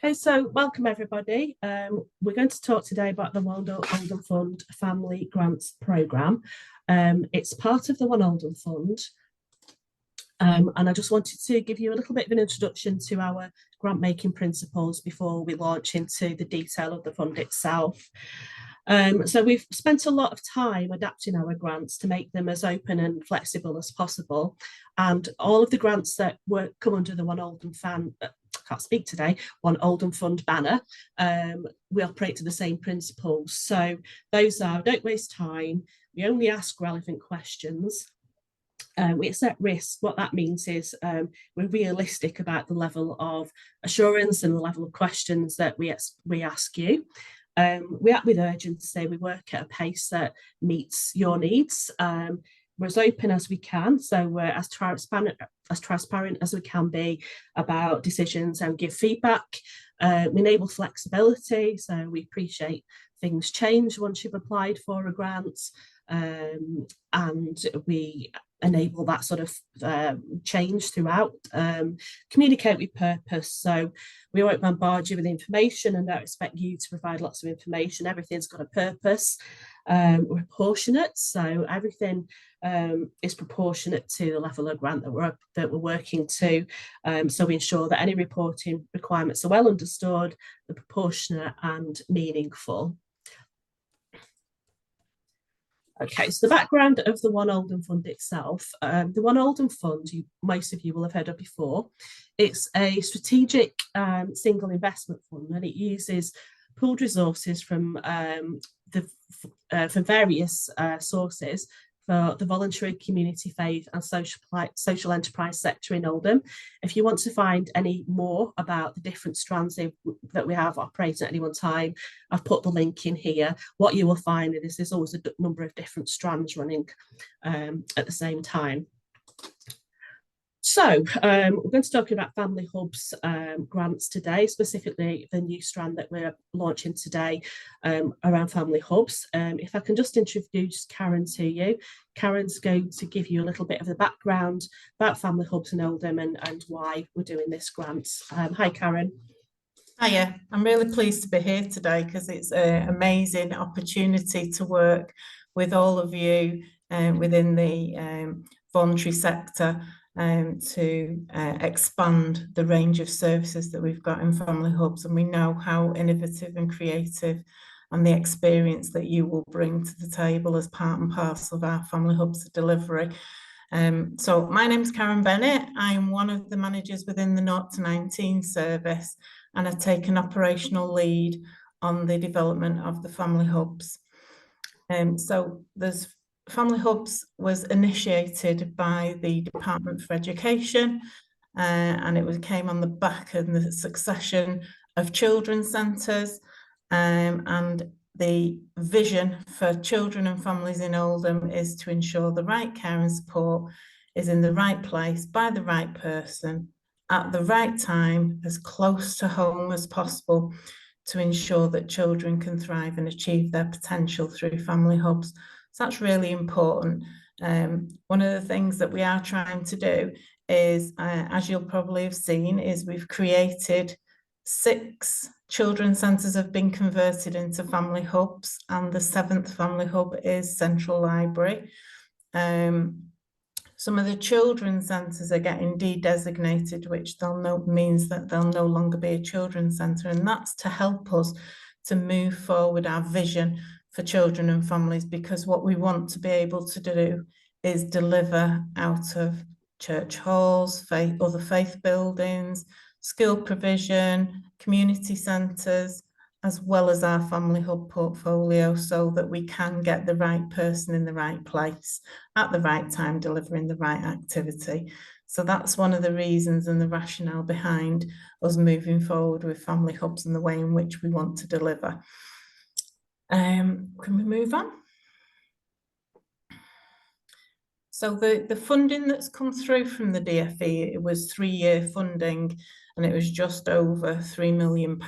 Okay, so welcome everybody. We're going to talk today about the One Oldham Fund Family Grants Programme. It's part of the One Oldham Fund. And I just wanted to give you a little bit of an introduction to our grant making principles before we launch into the detail of the fund itself. So we've spent a lot of time adapting our grants to make them as open and flexible as possible. And all of the grants that come under the One Oldham Fund, can't speak today, One Oldham Fund banner, we operate to the same principles. So those are, don't waste time, we only ask relevant questions, we accept risk. What that means is we're realistic about the level of assurance and the level of questions that we ask you. We act with urgency, we work at a pace that meets your needs. We're as open as we can, so we're as transparent as we can be about decisions and give feedback. We enable flexibility, so we appreciate things change once you've applied for a grant, and we enable that sort of change throughout. Communicate with purpose, so we won't bombard you with information and don't expect you to provide lots of information. Everything's got a purpose. We're proportionate, so everything is proportionate to the level of grant that we're working to. So we ensure that any reporting requirements are well understood, they're proportionate and meaningful. Okay, so the background of the One Oldham Fund itself. The One Oldham Fund, most of you will have heard of before. It's a strategic single investment fund, and it uses pooled resources from various sources for the voluntary, community, faith and social enterprise sector in Oldham. If you want to find any more about the different strands that we have operating at any one time, I've put the link in here. What you will find is there's always a number of different strands running at the same time. So we're going to talk about Family Hubs grants today, specifically the new strand that we're launching today around Family Hubs. If I can just introduce Karen to you. Karen's going to give you a little bit of the background about Family Hubs in Oldham and why we're doing this grant. Hi, Karen. Hiya, I'm really pleased to be here today because it's an amazing opportunity to work with all of you within the voluntary sector to expand the range of services that we've got in Family Hubs. And we know how innovative and creative and the experience that you will bring to the table as part and parcel of our Family Hubs delivery. So my name's Karen Bennett. I am one of the managers within the 0 to 19 service, and I take an operational lead on the development of the Family Hubs. So there's Family Hubs was initiated by the Department for Education, and it came on the back of the succession of children's centres, and the vision for children and families in Oldham is to ensure the right care and support is in the right place by the right person at the right time, as close to home as possible, to ensure that children can thrive and achieve their potential through Family Hubs. So that's really important. One of the things that we are trying to do is, as you'll probably have seen, is we've created 6 children's centres have been converted into Family Hubs, and the 7th Family Hub is Central Library. Some of the children's centres are getting de-designated, which means that they'll no longer be a children's centre, and that's to help us to move forward our vision for children and families, because what we want to be able to do is deliver out of church halls, other faith buildings, school provision, community centres, as well as our Family Hub portfolio, so that we can get the right person in the right place at the right time, delivering the right activity. So that's one of the reasons and the rationale behind us moving forward with Family Hubs and the way in which we want to deliver. Can we move on? So the funding that's come through from the DFE, it was 3-year funding, and it was just over £3 million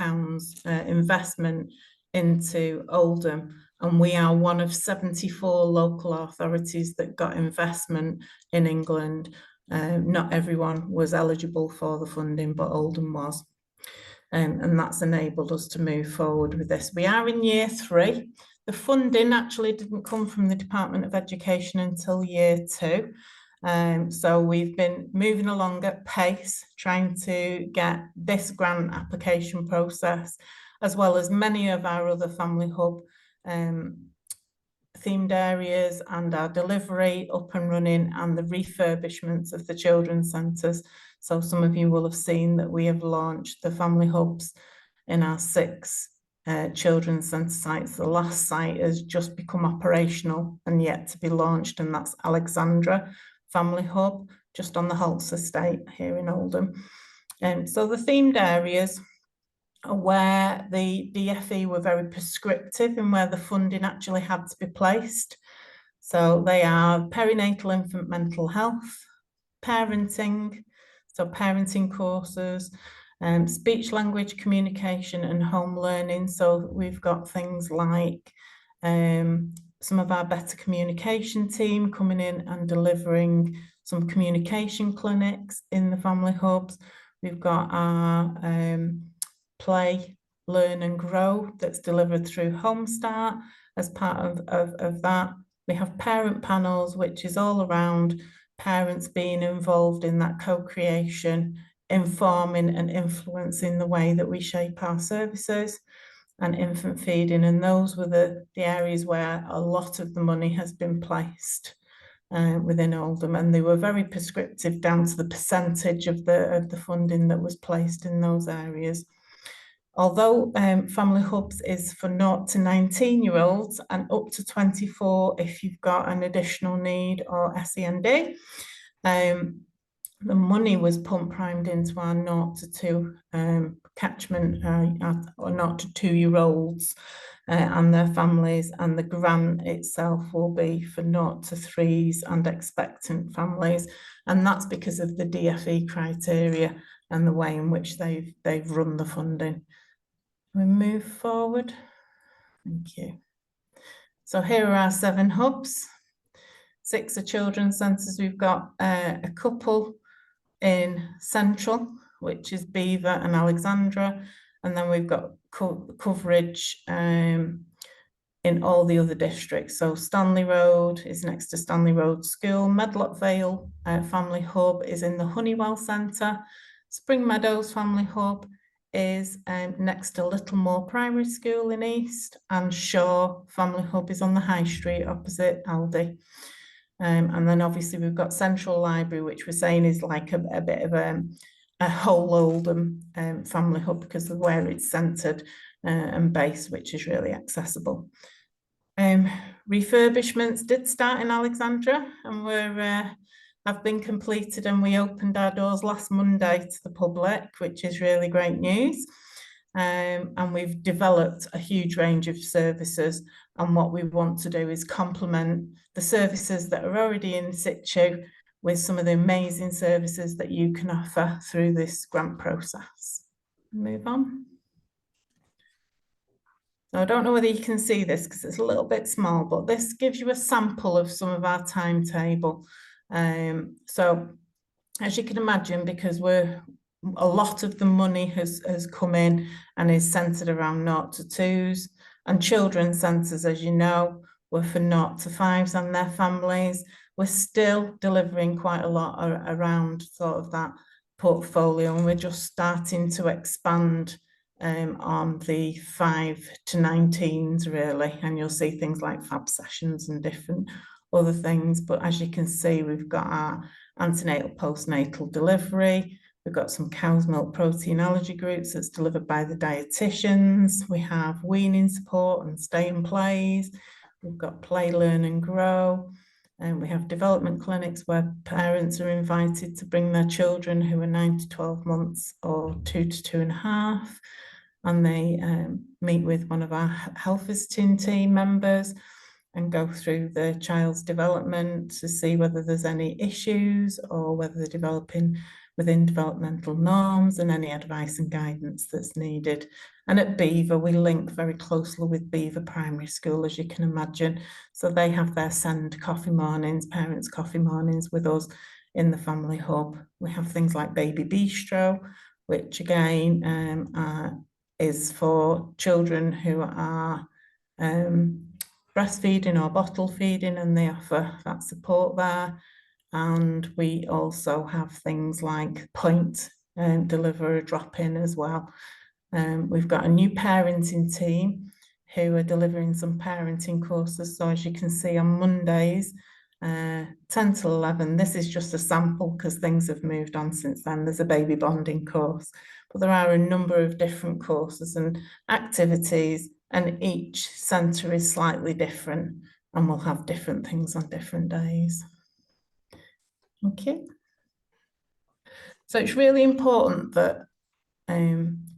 investment into Oldham. And we are one of 74 local authorities that got investment in England. Not everyone was eligible for the funding, but Oldham was. and that's enabled us to move forward with this. We are in year 3. The funding actually didn't come from the Department of Education until year 2. So we've been moving along at pace, trying to get this grant application process, as well as many of our other family hub themed areas and our delivery up and running, and the refurbishments of the children's centres. So some of you will have seen that we have launched the family hubs in our 6 children's centre sites. The last site has just become operational and yet to be launched, and that's Alexandra Family Hub, just on the Holtz estate here in Oldham. So the themed areas are where the DFE were very prescriptive in where the funding actually had to be placed. So they are perinatal infant mental health, parenting, so parenting courses, speech language communication and home learning. So we've got things like some of our better communication team coming in and delivering some communication clinics in the family hubs. We've got our play, learn and grow that's delivered through Home Start as part of that. We have parent panels, which is all around parents being involved in that co-creation, informing and influencing the way that we shape our services, and infant feeding. And those were the areas where a lot of the money has been placed within Oldham, and they were very prescriptive down to the percentage of the funding that was placed in those areas. Although Family Hubs is for 0 to 19-year-olds and up to 24 if you've got an additional need or SEND, the money was pump primed into our 0 to 2 catchment, or 0 to 2-year-olds and their families, and the grant itself will be for 0 to 3s and expectant families, and that's because of the DFE criteria and the way in which they've run the funding. We move forward. Thank you. So here are our 7 hubs. 6 are children's centres. We've got a couple in Central, which is Beaver and Alexandra, and then we've got coverage in all the other districts. So Stanley Road is next to Stanley Road School. Medlock Vale Family Hub is in the Honeywell Centre. Spring Meadows Family Hub is next to Littlemore Primary School in East, and Shaw Family Hub is on the High Street opposite Aldi. And then obviously we've got Central Library, which we're saying is like a bit of a whole Oldham family hub because of where it's centred and based, which is really accessible. Refurbishments did start in Alexandra and have been completed, and we opened our doors last Monday to the public, which is really great news. And we've developed a huge range of services, and what we want to do is complement the services that are already in situ with some of the amazing services that you can offer through this grant process. Move on. So I don't know whether you can see this because it's a little bit small, but this gives you a sample of some of our timetable. So as you can imagine, because a lot of the money has come in and is centred around 0 to 2s, and children's centres, as you know, were for 0 to 5s and their families. We're still delivering quite a lot around sort of that portfolio, and we're just starting to expand on the 5 to 19s really, and you'll see things like fab sessions and different other things. But as you can see, we've got our antenatal postnatal delivery. We've got some cow's milk protein allergy groups that's delivered by the dietitians. We have weaning support and stay and plays. We've got play, learn and grow. And we have development clinics where parents are invited to bring their children who are 9 to 12 months or 2 to 2.5. And they meet with one of our health visiting team members and go through the child's development to see whether there's any issues or whether they're developing within developmental norms, and any advice and guidance that's needed. And at Beaver, we link very closely with Beaver Primary School, as you can imagine. So they have their send coffee mornings, parents' coffee mornings with us in the family hub. We have things like Baby Bistro, which again is for children who are breastfeeding or bottle feeding, and they offer that support there. And we also have things like point deliver a drop-in as well. We've got a new parenting team who are delivering some parenting courses. So as you can see on Mondays, 10 to 11, this is just a sample because things have moved on since then. There's a baby bonding course, but there are a number of different courses and activities, and each centre is slightly different and we'll have different things on different days. Okay. So it's really important that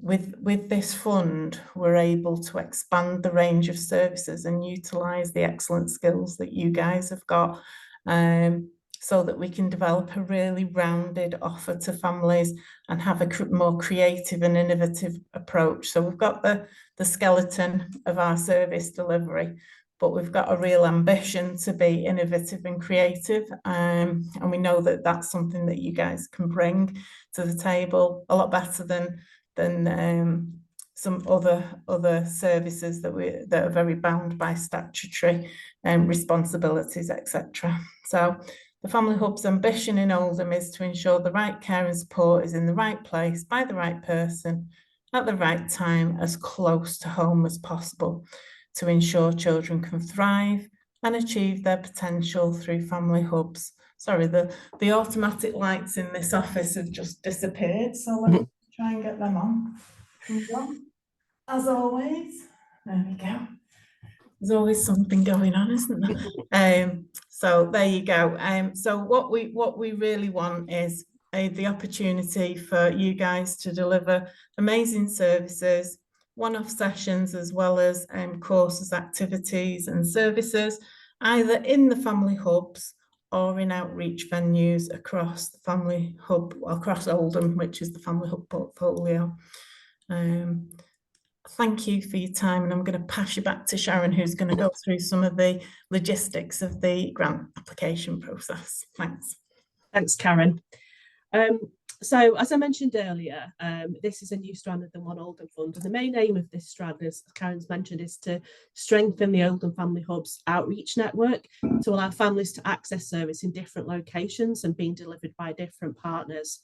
with this fund, we're able to expand the range of services and utilise the excellent skills that you guys have got, so that we can develop a really rounded offer to families and have a more creative and innovative approach. So we've got the skeleton of our service delivery, but we've got a real ambition to be innovative and creative, and we know that that's something that you guys can bring to the table a lot better than some other services that are very bound by statutory responsibilities, etc. So the Family Hub's ambition in Oldham is to ensure the right care and support is in the right place by the right person at the right time, as close to home as possible, to ensure children can thrive and achieve their potential through family hubs. Sorry, the automatic lights in this office have just disappeared, so let's try and get them on. As always, there we go. There's always something going on, isn't there? So there you go. So what we really want is the opportunity for you guys to deliver amazing services, one-off sessions, as well as courses, activities and services, either in the family hubs or in outreach venues across the family hub, across Oldham, which is the family hub portfolio. Thank you for your time, and I'm going to pass you back to Sharon, who's going to go through some of the logistics of the grant application process. Thanks. Thanks, Karen. So, as I mentioned earlier, this is a new strand of the One Oldham Fund, and the main aim of this strand, as Karen's mentioned, is to strengthen the Oldham Family Hubs outreach network to allow families to access service in different locations and being delivered by different partners.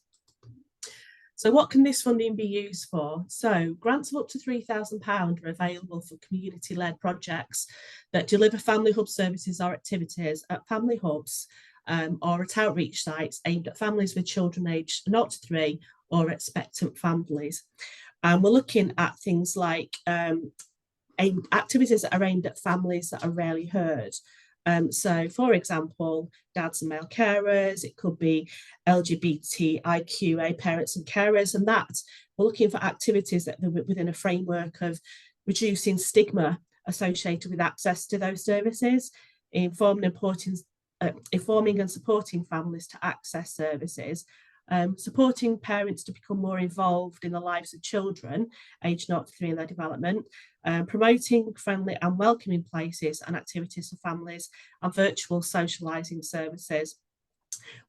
So what can this funding be used for? So grants of up to £3,000 are available for community-led projects that deliver family hub services or activities at family hubs or at outreach sites aimed at families with children aged 0 to 3 or expectant families. And we're looking at things like activities that are aimed at families that are rarely heard. So, for example, dads and male carers, it could be LGBTIQA parents and carers, and that we're looking for activities that are within a framework of reducing stigma associated with access to those services, informing and supporting families to access services, supporting parents to become more involved in the lives of children aged 0 to 3 in their development, promoting friendly and welcoming places and activities for families, and virtual socialising services.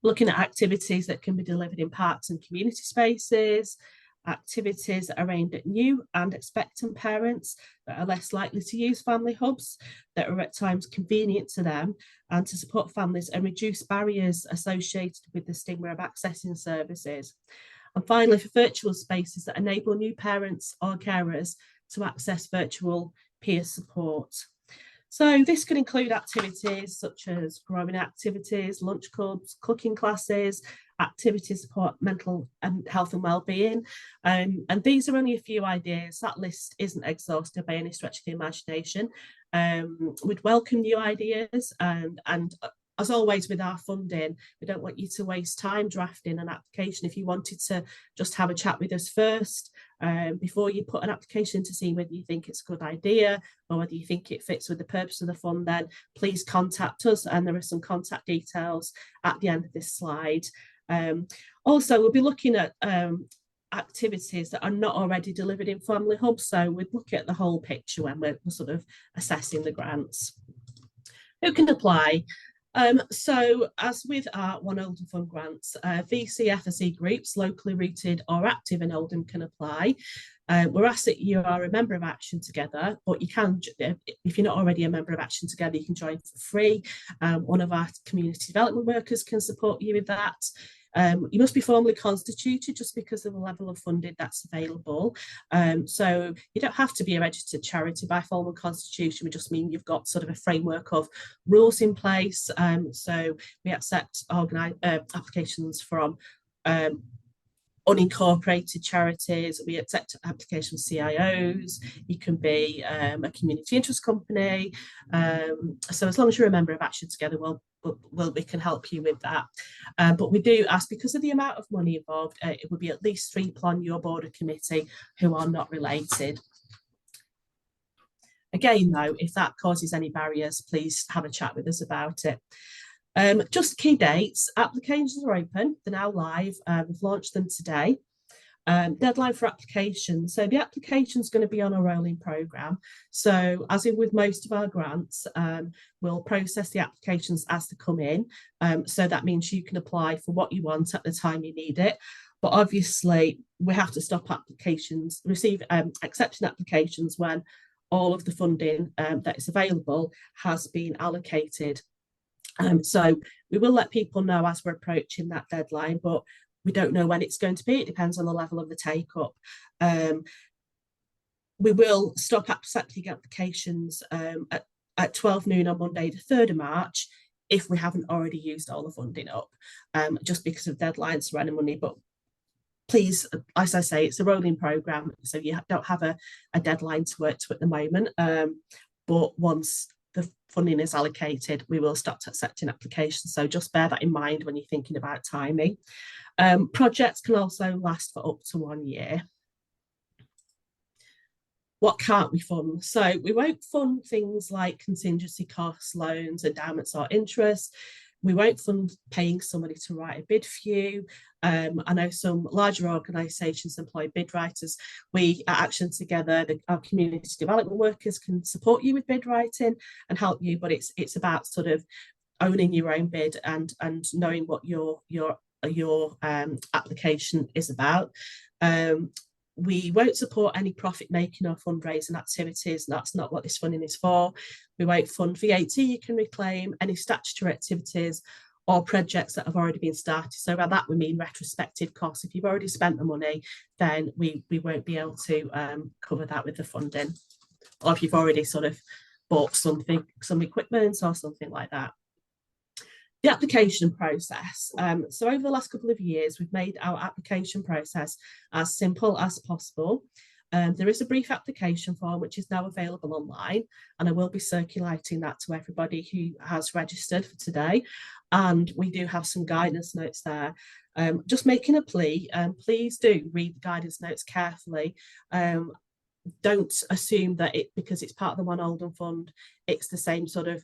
Looking at activities that can be delivered in parks and community spaces, activities that are aimed at new and expectant parents that are less likely to use family hubs, that are at times convenient to them, and to support families and reduce barriers associated with the stigma of accessing services. And finally, for virtual spaces that enable new parents or carers to access virtual peer support. So this could include activities such as growing activities, lunch clubs, cooking classes, activities support mental health and well-being. And these are only a few ideas. That list isn't exhaustive by any stretch of the imagination. We'd welcome new ideas, and as always with our funding, we don't want you to waste time drafting an application. If you wanted to just have a chat with us first before you put an application to see whether you think it's a good idea or whether you think it fits with the purpose of the fund, then please contact us, and there are some contact details at the end of this slide. Also, we'll be looking at activities that are not already delivered in family hubs, so we'd look at the whole picture when we're sort of assessing the grants. Who can apply? So as with our One Oldham Fund grants, VCFSE groups locally rooted or active in Oldham can apply. We're asked that you are a member of Action Together, but you can, if you're not already a member of Action Together, you can join for free. One of our community development workers can support you with that. You must be formally constituted just because of the level of funding that's available. So you don't have to be a registered charity by formal constitution. We just mean you've got sort of a framework of rules in place. So we accept applications from unincorporated charities. We accept applications from CIOs. You can be a community interest company. So as long as you're a member of Action Together, we can help you with that. But we do ask, because of the amount of money involved, it would be at least 3 people on your board or committee who are not related. Again, though, if that causes any barriers, please have a chat with us about it. Just key dates. Applications are open. They're now live. We've launched them today. Deadline for applications. So the application is going to be on a rolling programme. So as in with most of our grants, we'll process the applications as they come in. So that means you can apply for what you want at the time you need it. But obviously, we have to stop applications, accepting applications when all of the funding that is available has been allocated. So we will let people know as we're approaching that deadline, but we don't know when it's going to be. It depends on the level of the take-up. We will stop accepting applications at 12 noon on Monday, the 3rd of March, if we haven't already used all the funding up, just because of deadlines for any money. But please, as I say, it's a rolling programme, so you don't have a deadline to work to at the moment. But once the funding is allocated, we will start accepting applications. So just bear that in mind when you're thinking about timing. Projects can also last for up to 1 year. What can't we fund? So we won't fund things like contingency costs, loans, endowments or interest. We won't fund paying somebody to write a bid for you. I know some larger organisations employ bid writers. We at Action Together, our community development workers can support you with bid writing and help you, but it's about sort of owning your own bid and knowing what your application is about. We won't support any profit making or fundraising activities. That's not what this funding is for. We won't fund VAT you can reclaim, any statutory activities or projects that have already been started. So by that we mean retrospective costs. If you've already spent the money, then we won't be able to cover that with the funding. Or if you've already sort of bought something, some equipment or something like that. The application process. So over the last couple of years, we've made our application process as simple as possible. There is a brief application form which is now available online, and I will be circulating that to everybody who has registered for today. And we do have some guidance notes there. Just making a plea, please do read the guidance notes carefully. Don't assume that because it's part of the One Oldham Fund, it's the same sort of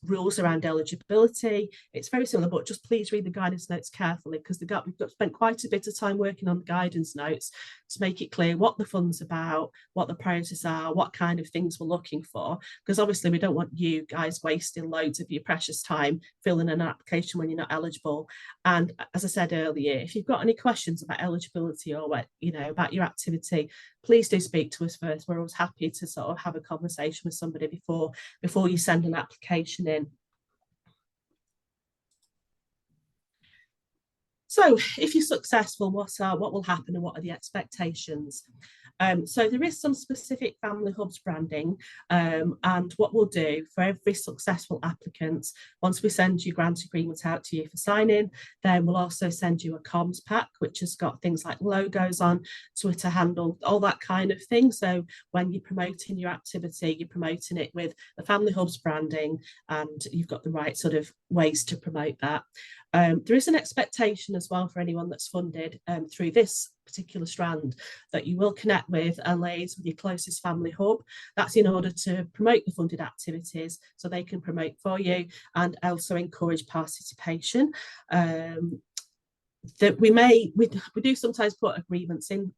rules around eligibility. It's very similar, but just please read the guidance notes carefully, because we've spent quite a bit of time working on the guidance notes to make it clear what the fund's about, what the priorities are, what kind of things we're looking for, because obviously we don't want you guys wasting loads of your precious time filling an application when you're not eligible. And as I said earlier, if you've got any questions about eligibility or what, about your activity, please do speak to us first. We're always happy to sort of have a conversation with somebody before you send an application in. So if you're successful, what will happen and what are the expectations? So there is some specific Family Hubs branding, and what we'll do for every successful applicant, once we send your grant agreement out to you for signing, then we'll also send you a comms pack, which has got things like logos on, Twitter handle, all that kind of thing. So when you're promoting your activity, you're promoting it with the Family Hubs branding, and you've got the right sort of ways to promote that. There is an expectation as well for anyone that's funded through this particular strand that you will connect with and liaise with your closest family hub. That's in order to promote the funded activities so they can promote for you and also encourage participation. That we do sometimes put agreements in,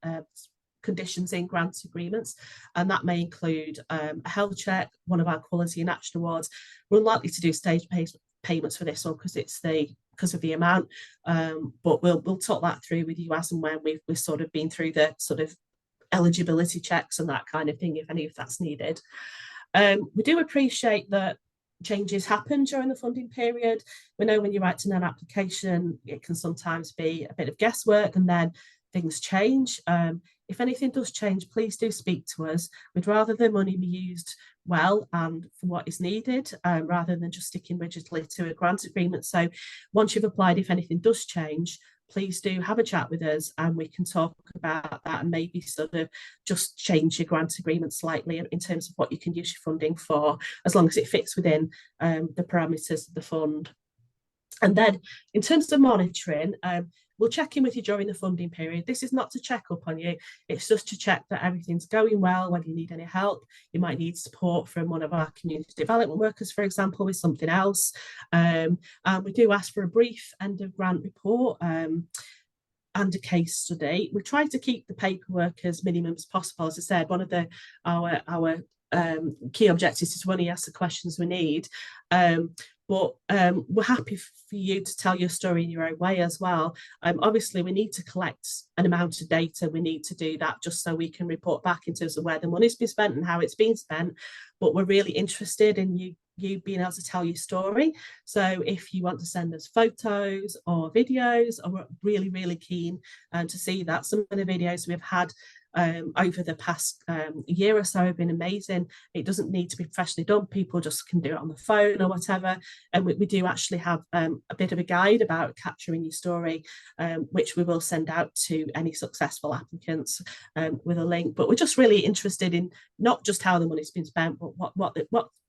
conditions in grant agreements, and that may include a health check, one of our quality and action awards. We're unlikely to do stage-based payments for this one because of the amount, but we'll talk that through with you as and when we've sort of been through the sort of eligibility checks and that kind of thing, if any of that's needed. We do appreciate that changes happen during the funding period. We know when you're writing an application, it can sometimes be a bit of guesswork, and then things change. If anything does change, please do speak to us. We'd rather the money be used well and for what is needed, rather than just sticking rigidly to a grant agreement. So once you've applied, if anything does change, please do have a chat with us and we can talk about that and maybe sort of just change your grant agreement slightly in terms of what you can use your funding for, as long as it fits within the parameters of the fund. And then in terms of monitoring, we'll check in with you during the funding period. This is not to check up on you, it's just to check that everything's going well. Whether you need any help, you might need support from one of our community development workers, for example, with something else. And we do ask for a brief end of grant report and a case study. We try to keep the paperwork as minimum as possible. As I said, one of our key objectives is to only ask the questions we need. But we're happy for you to tell your story in your own way as well. Obviously, we need to collect an amount of data. We need to do that just so we can report back in terms of where the money's been spent and how it's been spent. But we're really interested in you being able to tell your story. So if you want to send us photos or videos, we're really, really keen to see that. Some of the videos we've had over the past year or so have been amazing. It doesn't need to be professionally done. People just can do it on the phone or whatever. And we do actually have a bit of a guide about capturing your story, which we will send out to any successful applicants with a link. But we're just really interested in not just how the money's been spent, but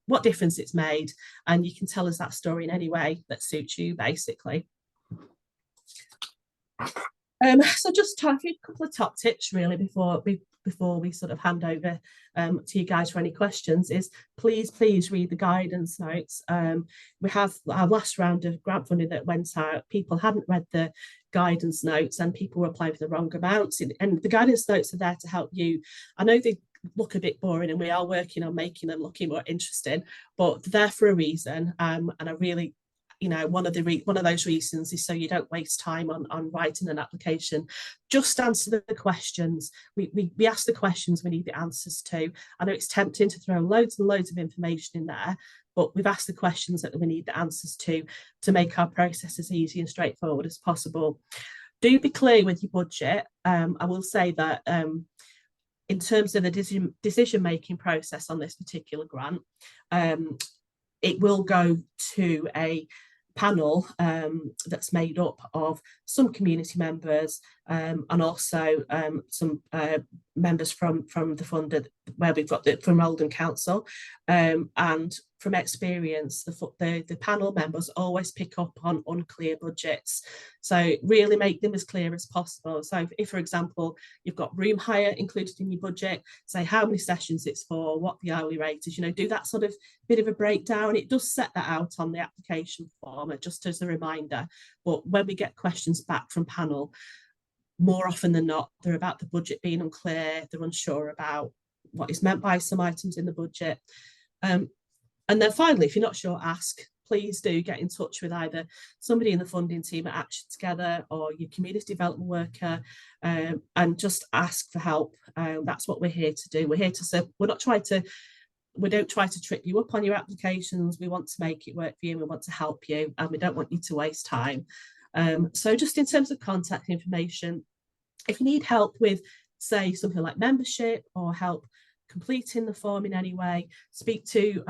what difference it's made. And you can tell us that story in any way that suits you, basically. So just a couple of top tips really before we sort of hand over to you guys for any questions is please read the guidance notes. We have our last round of grant funding that went out, people hadn't read the guidance notes and people were applying for the wrong amounts, and the guidance notes are there to help you. I know they look a bit boring and we are working on making them looking more interesting, but they're there for a reason, and I really, you know, one of those reasons is so you don't waste time on writing an application. Just answer the questions. We ask the questions we need the answers to. I know it's tempting to throw loads and loads of information in there, but we've asked the questions that we need the answers to make our process as easy and straightforward as possible. Do be clear with your budget. I will say that in terms of the decision-making process on this particular grant, it will go to a panel that's made up of some community members and also some members from the fund where we've got from Oldham Council, and from experience the panel members always pick up on unclear budgets, so really make them as clear as possible. So if for example you've got room hire included in your budget, say how many sessions it's for, what the hourly rate is, you know, do that sort of bit of a breakdown. It does set that out on the application form just as a reminder, but when we get questions back from panel, more often than not they're about the budget being unclear, they're unsure about what is meant by some items in the budget. And then finally, if you're not sure, ask. Please do get in touch with either somebody in the funding team at Action Together or your community development worker, and just ask for help. That's what we're here to do. We're here to serve. We don't try to trip you up on your applications. We want to make it work for you. We want to help you, and we don't want you to waste time. So just in terms of contact information, if you need help with, say, something like membership or help completing the form in any way, speak to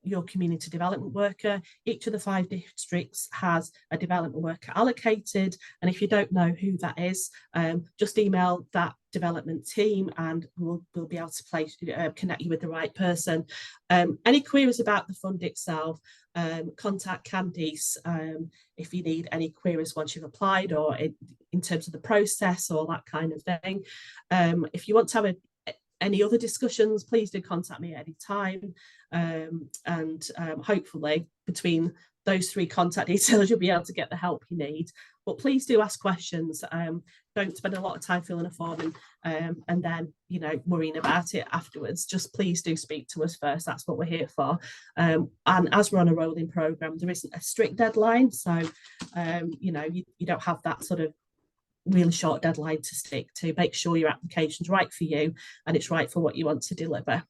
your community development worker. Each of the 5 districts has a development worker allocated, and if you don't know who that is, just email that development team and we'll be able to connect you with the right person. Any queries about the fund itself, contact Candice if you need any queries once you've applied or in terms of the process or that kind of thing. If you want to have any other discussions, please do contact me at any time, and hopefully between those 3 contact details you'll be able to get the help you need. But please do ask questions. don't spend a lot of time filling a form and then, you know, worrying about it afterwards. Just please do speak to us first. That's what we're here for. And as we're on a rolling programme, there isn't a strict deadline. So, you know, you don't have that sort of really short deadline to stick to. Make sure your application's right for you and it's right for what you want to deliver.